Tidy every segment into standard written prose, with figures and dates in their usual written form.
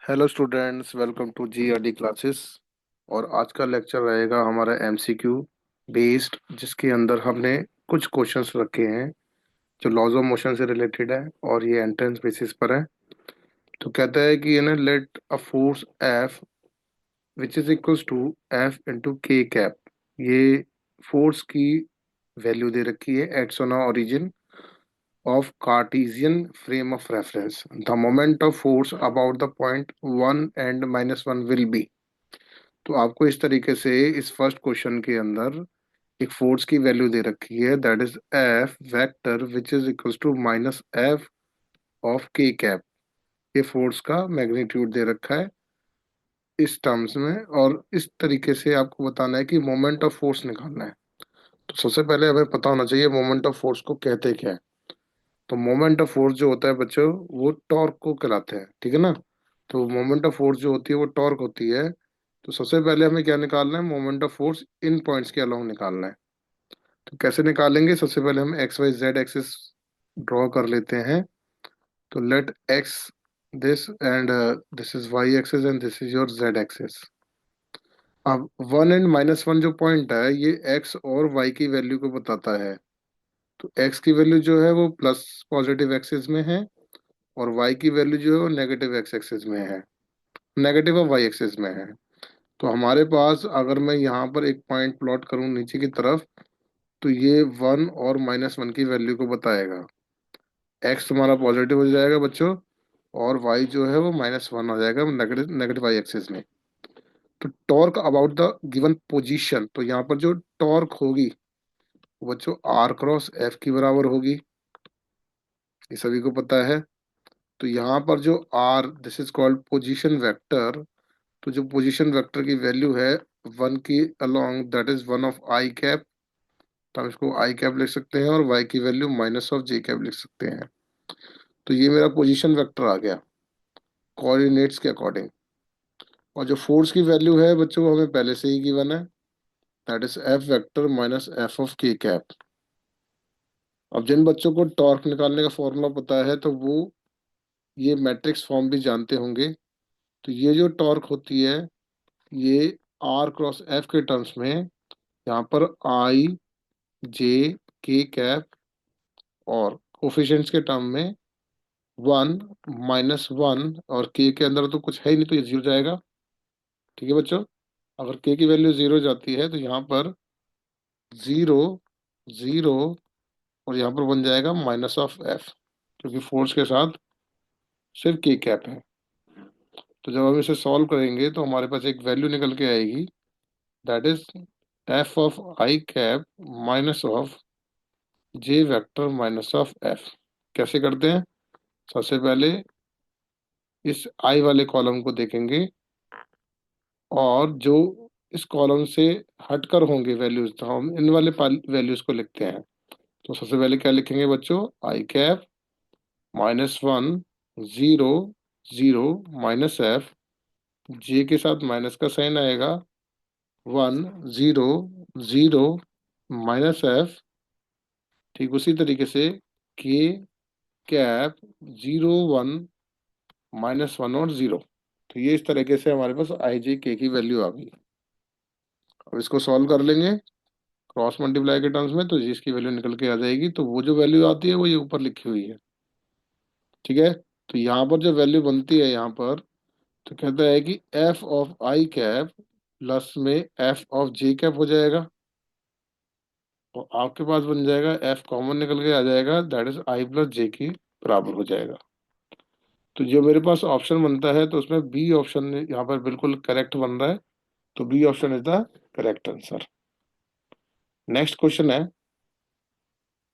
Hello students, welcome to GRD classes. और आज का लेक्चर रहेगा हमारा एमसीक्यू बेस्ड, जिसके अंदर हमने कुछ क्वेश्चंस रखे हैं जो लॉज ऑफ मोशन से रिलेटेड है और ये एंट्रेंस बेसिस पर है। तो कहता है कि let a force F which is equals to F into K cap. ये फोर्स की वैल्यू दे रखी है एट सोना origin of Cartesian frame of reference. The moment of force about the point 1 and -1 will be। तो आपको इस तरीके से इस फर्स्ट क्वेश्चन के अंदर एक फोर्स की वैल्यू दे रखी है, that is F vector which is equals to minus F of K cap. ये फोर्स का मैग्नीट्यूड दे रखा है इस टर्म्स में, और इस तरीके से आपको बताना है कि मोमेंट ऑफ फोर्स निकालना है। तो सबसे पहले हमें पता होना चाहिए मोमेंट ऑफ फोर्स को कहते क्या है। तो मोमेंट ऑफ फोर्स जो होता है बच्चों, वो टॉर्क को कहलाते हैं, ठीक है ना। तो मोमेंट ऑफ फोर्स जो होती है वो टॉर्क होती है। तो सबसे पहले हमें क्या निकालना है, मोमेंट ऑफ फोर्स इन पॉइंट्स के अलोंग निकालना है। तो कैसे निकालेंगे, सबसे पहले हम X Y Z axis draw कर लेते हैं। तो let X this and this is Y axis and this is your Z axis. अब 1 एंड -1 जो पॉइंट है ये एक्स और वाई की वैल्यू को बताता है। तो एक्स की वैल्यू जो है वो प्लस पॉजिटिव एक्सिस में है, और y की वैल्यू जो है वो नेगेटिव एक्स एक्सिस में है, नेगेटिव और y एक्सिस में है। तो हमारे पास अगर मैं यहाँ पर एक पॉइंट प्लॉट करूँ नीचे की तरफ, तो ये 1 और -1 की वैल्यू को बताएगा। x तुम्हारा पॉजिटिव हो जाएगा बच्चों, और y जो है वो -1 हो जाएगा नेगेटिव नेगेटिव y एक्सिस में। तो torque about the given position, तो यहाँ पर जो टॉर्क होगी वो बच्चों r क्रॉस f की बराबर होगी, ये सभी को पता है। तो यहाँ पर जो r, this is called position vector. तो जो पोजीशन वेक्टर की वैल्यू है 1 की along, that is 1 of I cap. तो हम इसको आई कैप लिख सकते हैं, और y की value minus of J cap लिख सकते हैं। तो ये मेरा पोजीशन वेक्टर आ गया कोऑर्डिनेट्स के अकॉर्डिंग। और जो फोर्स की वैल्यू है बच्चों वो हमें पहले से ही गिवन है, that is F vector minus F of K cap. अब जिन बच्चों को टॉर्क निकालने का फॉर्मूला पता है तो वो ये मैट्रिक्स फॉर्म भी जानते होंगे। तो ये जो टॉर्क होती है ये आर क्रॉस एफ के टर्म्स में, यहाँ पर आई जे के कैप, और कोफिशिएंट्स के टर्म में 1 -1, और के अंदर तो कुछ है ही नहीं तो ये जीरो जाएगा। ठीक है बच्चों, अगर के की वैल्यू जीरो जाती है तो यहाँ पर जीरो जीरो, और यहाँ पर बन जाएगा माइनस ऑफ एफ, क्योंकि फोर्स के साथ सिर्फ के कैप है। तो जब हम इसे सॉल्व करेंगे तो हमारे पास एक वैल्यू निकल के आएगी, that is F of I cap minus of J vector minus of F. कैसे करते हैं, सबसे पहले इस आई वाले कॉलम को देखेंगे, और जो इस कॉलम से हटकर होंगे वैल्यूज तो हम इन वाले वैल्यूज को लिखते हैं। तो सबसे पहले क्या लिखेंगे बच्चों, आई कैप -1 0 0 माइनस एफ, जे के साथ माइनस का साइन आएगा, 1 0 0 माइनस एफ। ठीक उसी तरीके से के कैप 0 1 -1 और 0। तो ये इस तरीके से हमारे पास आई जे के की वैल्यू आ गई। अब इसको सॉल्व कर लेंगे क्रॉस मल्टीप्लाई के टर्म्स में, तो इसकी वैल्यू निकल के आ जाएगी। तो वो जो वैल्यू आती है वो ये ऊपर लिखी हुई है, ठीक है। तो यहाँ पर जो वैल्यू बनती है यहाँ पर, तो कहता है कि F of I cap plus में एफ ऑफ जे कैप हो जाएगा, और आपके पास बन जाएगा एफ कॉमन निकल के आ जाएगा, दैट इज आई प्लस जे की बराबर हो जाएगा। तो जो मेरे पास ऑप्शन बनता है तो उसमें बी ऑप्शन यहाँ पर बिल्कुल करेक्ट बन रहा है। तो B option is the correct answer. Next question है,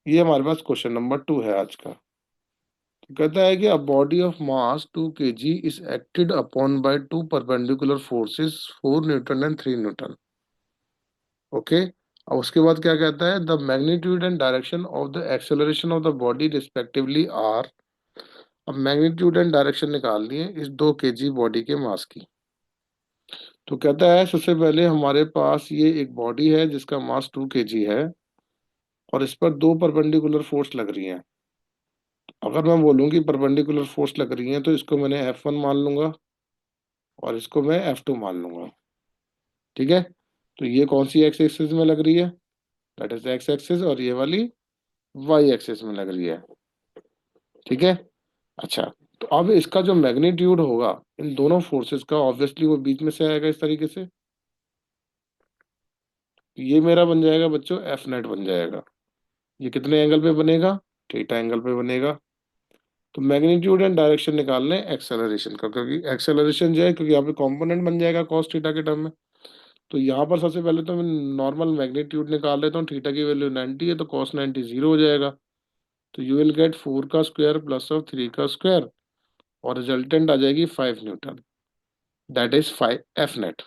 ये हमारे पास क्वेश्चन नंबर 2 है आज का। तो कहता है कि a body of mass 2 kg is acted upon by two perpendicular forces 4 newton and 3 newton. Okay, अब उसके बाद क्या कहता है, the magnitude and direction of the acceleration of the body respectively are. अब मैग्नीट्यूड एंड डायरेक्शन निकाल लिए इस 2 kg बॉडी के मास की। तो कहता है सबसे पहले हमारे पास ये एक बॉडी है जिसका मास 2 kg है, और इस पर दो परपेंडिकुलर फोर्स लग रही हैं। अगर मैं बोलूँ कि परपेंडिकुलर फोर्स लग रही है तो इसको मैंने F1 मान लूंगा, और इसको मैं F2 मान लूंगा। ठीक है, तो ये कौन सी एक्स एक्सिस में लग रही है, दैट इज एक्स एक्सिस, और ये वाली वाई एक्सिस में लग रही है। ठीक है, अच्छा, तो अब इसका जो मैग्नीट्यूड होगा इन दोनों फोर्सेस का, ऑब्वियसली वो बीच में से आएगा इस तरीके से। ये मेरा बन जाएगा बच्चों एफ नेट बन जाएगा। ये कितने एंगल पे बनेगा, थीटा एंगल पे बनेगा। तो मैग्नीट्यूड एंड डायरेक्शन निकालने एक्सेलरेशन का, क्योंकि एक्सेलरेशन जो है, क्योंकि यहाँ पे कंपोनेंट बन जाएगा कॉस थीटा के टर्म में। तो यहाँ पर सबसे पहले तो मैं नॉर्मल मैग्नीट्यूड निकाल लेता हूँ। थीटा की वैल्यू 90 है, तो कॉस 90 जीरो हो जाएगा। तो यू विल गेट 4 का स्क्वायर प्लस ऑफ 3 का स्क्वायर, और रिजल्टेंट आ जाएगी 5 Newton, that is 5 F net.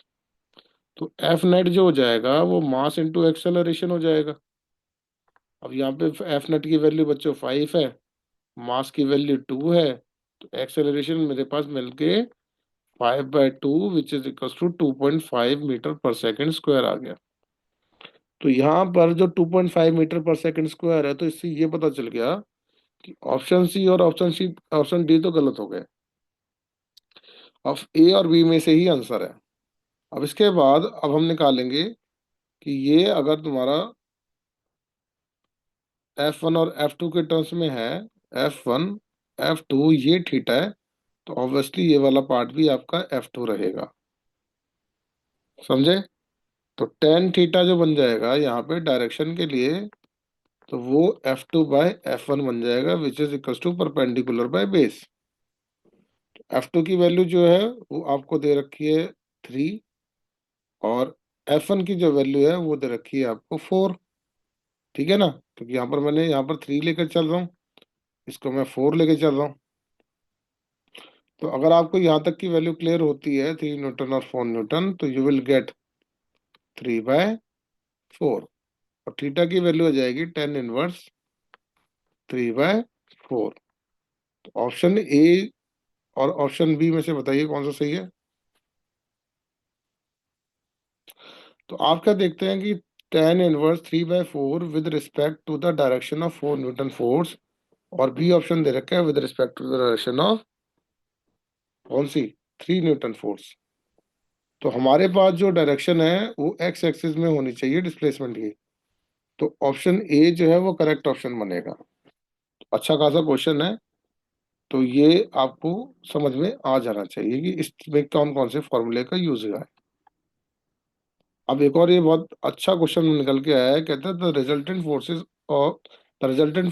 तो एफ नेट जो हो जाएगा वो मास इंटू एक्सेलरेशन हो जाएगा। अब यहाँ पे एफ नेट की वैल्यू बच्चों 5 है, मास की वैल्यू 2 है, तो एक्सेलरेशन मेरे पास मिलके 5/2 which is equal to 2.5 meter per second square आ गया। तो यहाँ पर जो 2.5 मीटर पर सेकेंड स्क्वायर है, तो इससे ये पता चल गया कि ऑप्शन सी और ऑप्शन डी तो गलत हो गए। अब ए और बी में से ही आंसर है। अब इसके बाद अब हम निकालेंगे कि ये अगर तुम्हारा F1 और F2 के टर्म्स में है, F1 F2 ये थीटा है, तो ऑब्वियसली ये वाला पार्ट भी आपका F2 रहेगा। समझे? तो टेन थीटा जो बन जाएगा यहाँ पे डायरेक्शन के लिए, तो वो F2/F1 बन जाएगा, which is equal to perpendicular by base. F2 की वैल्यू जो है वो आपको दे रखी है 3, और F1 की जो वैल्यू है वो दे रखी है आपको 4। ठीक है ना, क्योंकि यहाँ पर मैंने यहाँ पर 3 लेकर चल रहा हूँ, इसको मैं 4 लेकर चल रहा हूँ। तो अगर आपको यहाँ तक की वैल्यू क्लियर होती है, 3 न्यूटन और 4 न्यूटन, तो यू विल गेट 3/4, और थीटा की वैल्यू हो जाएगी 10 इनवर्स 3/4। तो ऑप्शन ए और ऑप्शन बी में से बताइए कौन सा सही है। तो आप क्या देखते हैं कि 10 inverse 3/4 with respect to the direction of 4 newton force, और बी ऑप्शन दे रखा है with respect to the direction of कौन सी, 3 न्यूटन फोर्स। तो हमारे पास जो डायरेक्शन है वो एक्स एक्सिस में होनी चाहिए डिस्प्लेसमेंट की। तो ऑप्शन ए जो है वो करेक्ट ऑप्शन बनेगा। अच्छा खासा क्वेश्चन है, तो ये आपको समझ में आ जाना चाहिए कि इसमें कौन कौन से फॉर्मूले का यूज हुआ है। अब एक और ये बहुत अच्छा क्वेश्चन निकल के आया है, कहता है the resultant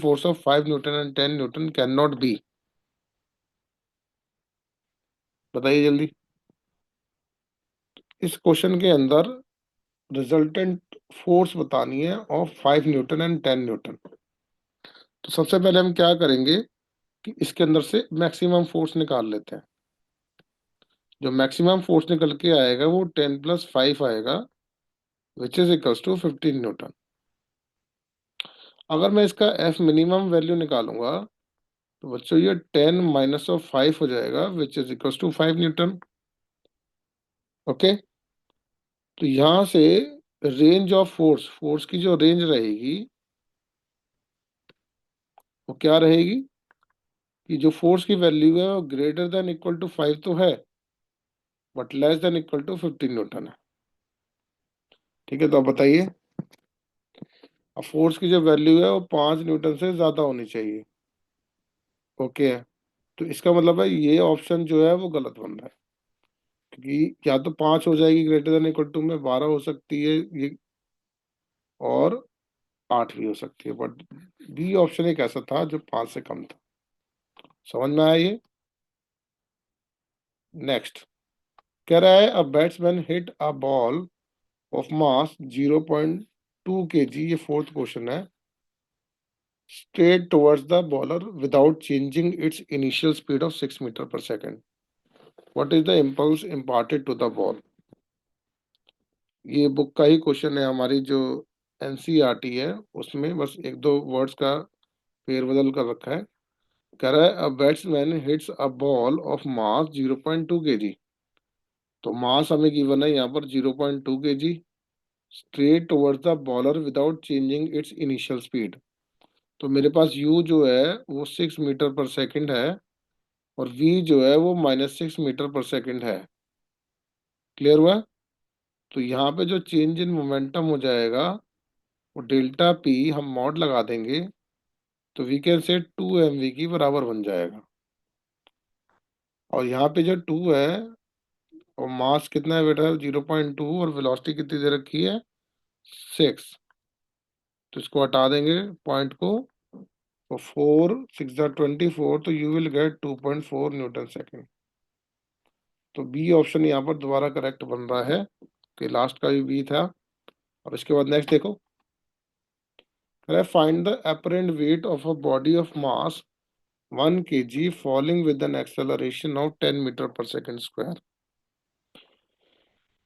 force of 5 Newton and 10 Newton can not be. बताइए जल्दी। इस क्वेश्चन के अंदर रिजल्टेंट फोर्स बतानी है ऑफ 5 न्यूटन एंड 10 न्यूटन। तो सबसे पहले हम क्या करेंगे कि इसके अंदर से मैक्सिमम फोर्स निकाल लेते हैं। जो मैक्सिमम फोर्स निकल के आएगा वो 10 + 5 आएगा, which is equals to 15 newton. अगर मैं इसका एफ मिनिमम वैल्यू निकालूंगा, तो बच्चों ये 10 - 5 हो जाएगा, which is equals to 5 newton. Okay, तो यहाँ से रेंज ऑफ फोर्स, फोर्स की जो रेंज रहेगी वो क्या रहेगी, कि जो फोर्स की वैल्यू है वो ग्रेटर देन इक्वल टू 5 तो है, but less than equal to 15 newton है। ठीक है, तो आप बताइए। अब फोर्स की जो वैल्यू है वो 5 न्यूटन से ज्यादा होनी चाहिए। ओके है, तो इसका मतलब है ये ऑप्शन जो है वो गलत बन रहा है, क्योंकि या तो 5 हो जाएगी ग्रेटर देन इक्वल टू में, 12 हो सकती है ये, और 8 भी हो सकती है, बट बी ऑप्शन एक ऐसा था जो 5 से कम था। समझ में आया ये। नेक्स्ट कह रहा है, a batsman hit a ball of mass 0.2 kg, ये फोर्थ क्वेश्चन है, straight towards the bowler without changing its initial speed of 6 meter per second. What is the impulse imparted to the ball? ये book का ही question है, हमारी जो NCERT है उसमें बस एक दो वर्ड्स का फेरबदल कर रखा है। कह रहा है, a batsman hits a ball of mass 0.2 kg। तो मास हमें गिवन है यहाँ पर 0.2 kg, straight towards the bowler without changing it's initial speed. तो मेरे पास यू जो है वो 6 मीटर पर सेकंड है, और v जो है वो -6 मीटर पर सेकंड है। क्लियर हुआ? तो यहाँ पे जो चेंज इन मोमेंटम हो जाएगा वो डेल्टा पी हम मॉड लगा देंगे, तो वी कैन से 2 mv की बराबर बन जाएगा। और यहाँ पे जो 2 है, और मास कितना है बेटा? 0.2, और वेलोसिटी कितनी दे रखी है? 6। तो इसको हटा देंगे पॉइंट को, तो 4 6 24, तो यू विल गेट 2.4 Newton/सेकेंड। तो बी ऑप्शन यहाँ पर दोबारा करेक्ट बन रहा है, कि लास्ट का भी बी था। और इसके बाद नेक्स्ट देखो, find the apparent weight of a body of mass 1 kg falling with an acceleration of 10 meter per second square.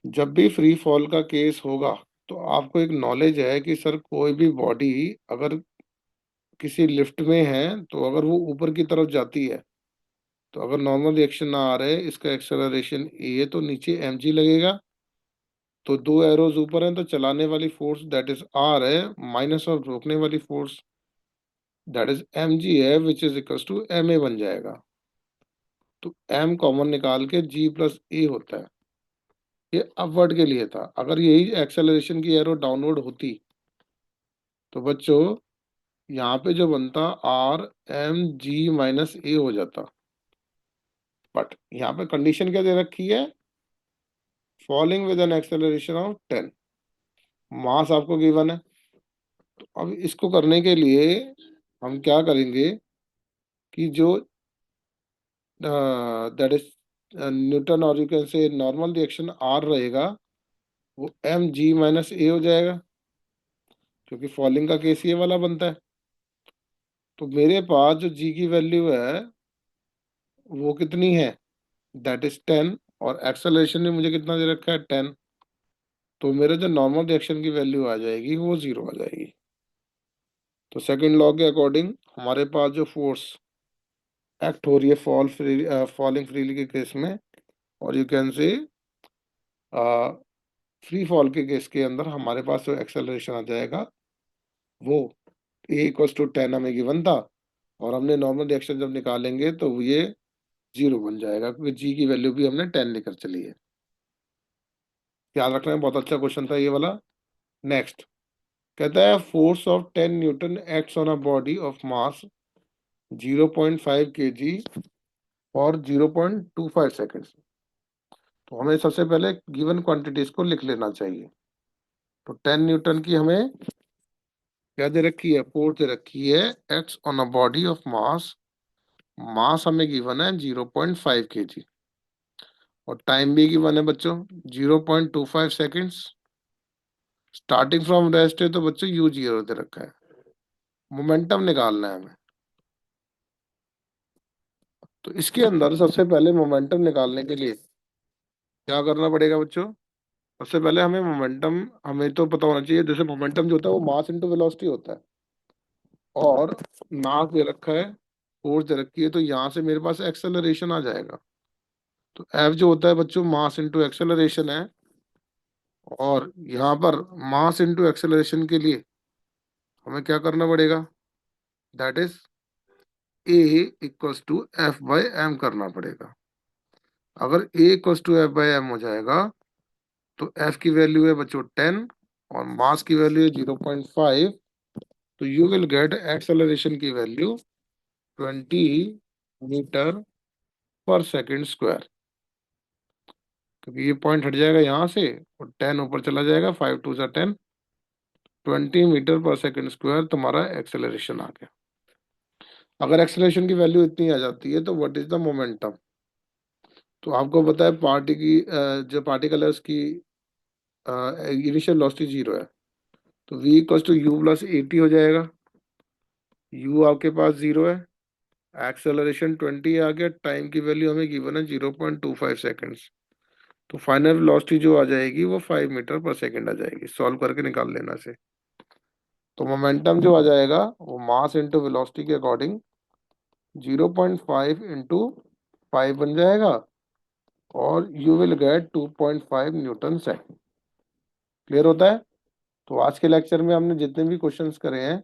जब भी फ्री फॉल का केस होगा तो आपको एक नॉलेज है कि सर कोई भी बॉडी अगर किसी लिफ्ट में है, तो अगर वो ऊपर की तरफ जाती है, तो अगर नॉर्मल रिएक्शन ना आ रहे, इसका एक्सेलरेशन ए, तो नीचे एम जी लगेगा। तो दो एरोज ऊपर हैं, तो चलाने वाली फोर्स दैट इज आर है, माइनस ऑफ रोकने वाली force that is M G है, which is equal to M A बन जाएगा। तो एम कॉमन निकाल के जी प्लस ए होता है। ये अपवर्ड के लिए था। अगर यही एक्सेलरेशन की एरो डाउनवर्ड होती, तो बच्चों यहाँ पे जो बनता आर एम जी माइनस ए हो जाता। बट यहाँ पे कंडीशन क्या दे रखी है? Falling with an acceleration of 10। मास आपको गिवन है। तो अब इसको करने के लिए हम क्या करेंगे कि जो दैट इज न्यूटन, और you can say normal reaction R रहेगा, वो एम जी माइनस ए हो जाएगा, क्योंकि फॉलिंग का केस ये वाला बनता है। तो मेरे पास जो जी की वैल्यू है वो कितनी है? That is 10। और एक्सेलरेशन में मुझे कितना दे रखा है? 10। तो मेरे जो नॉर्मल रिएक्शन की वैल्यू आ जाएगी वो 0 आ जाएगी। तो सेकंड लॉ के अकॉर्डिंग हमारे पास जो फोर्स एक्ट हो रही है फॉलिंग फ्रीली के केस में, और यू कैन से फ्री फॉल के केस के अंदर हमारे पास जो एक्सेलरेशन आ जाएगा वो A = 10 हमें गिवन था। और हमने नॉर्मल रिएक्शन जब निकालेंगे तो ये 0 बन जाएगा, क्योंकि जी की वैल्यू भी हमने 10 लेकर चली है। याद रखना है, बहुत अच्छा क्वेश्चन था ये वाला। नेक्स्ट कहता है force of 10 Newton acts on a body of mass 0.5 kg और 0.25 सेकेंड्स। तो हमें सबसे पहले गिवन क्वांटिटीज को लिख लेना चाहिए। तो 10 Newton की हमें क्या दे रखी है? फोर्स दे रखी है acts on a body of mass. Mass हमें गिवन है 0.5 kg, और टाइम भी गिवन है बच्चों 0.25 सेकेंड्स। स्टार्टिंग फ्रॉम रेस्ट है, तो बच्चों यू 0 दे रखा है। मोमेंटम निकालना है हमें। तो इसके अंदर सबसे पहले मोमेंटम निकालने के लिए क्या करना पड़ेगा बच्चों? सबसे पहले हमें मोमेंटम, हमें तो पता होना चाहिए, जैसे मोमेंटम जो होता है वो मास इनटू वेलोसिटी होता है। और मास दे रखा है, फोर्स दे रखी है, तो यहाँ से मेरे पास एक्सेलरेशन आ जाएगा। तो एफ जो होता है बच्चों मास इनटू एक्सेलरेशन है। और यहाँ पर मास इनटू एक्सेलरेशन के लिए हमें क्या करना पड़ेगा? दैट इज A = F/m करना पड़ेगा। अगर A = F/m हो जाएगा, तो F की वैल्यू है बच्चों 10, और मास की वैल्यू है 0.5। तो यू विल गेट एक्सेलरेशन की value 20 metre per second square, क्योंकि ये पॉइंट हट जाएगा यहाँ से, और 10 ऊपर चला जाएगा, 5 × 2 = 10। 20 मीटर पर सेकेंड स्क्वायर तुम्हारा एक्सेलरेशन आ गया। अगर एक्सेलरेशन की वैल्यू इतनी आ जाती है, तो व्हाट इज द मोमेंटम? तो आपको पता है पार्टी की जो पार्टिकल है उसकी इनिशियल वेलोसिटी 0 है। तो V = U + 80 हो जाएगा। U आपके पास 0 है, एक्सेलरेशन 20 आ गया, टाइम की वैल्यू हमें गिवन है 0.25 सेकेंड्स। तो फाइनल वेलोसिटी जो आ जाएगी वो 5 मीटर पर सेकेंड आ जाएगी। सॉल्व करके निकाल लेना से। तो मोमेंटम जो आ जाएगा वो मास इंटू वेलोसिटी के अकॉर्डिंग 0.5 × 5 बन जाएगा, और यू विल गेट 2.5 Newton/सेकेंड। क्लियर होता है? तो आज के लेक्चर में हमने जितने भी क्वेश्चंस करे हैं,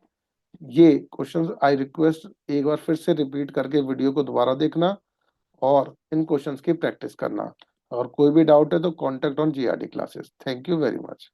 ये क्वेश्चंस आई रिक्वेस्ट एक बार फिर से रिपीट करके वीडियो को दोबारा देखना और इन क्वेश्चंस की प्रैक्टिस करना। और कोई भी डाउट है तो contact on GRD classes. Thank you very much.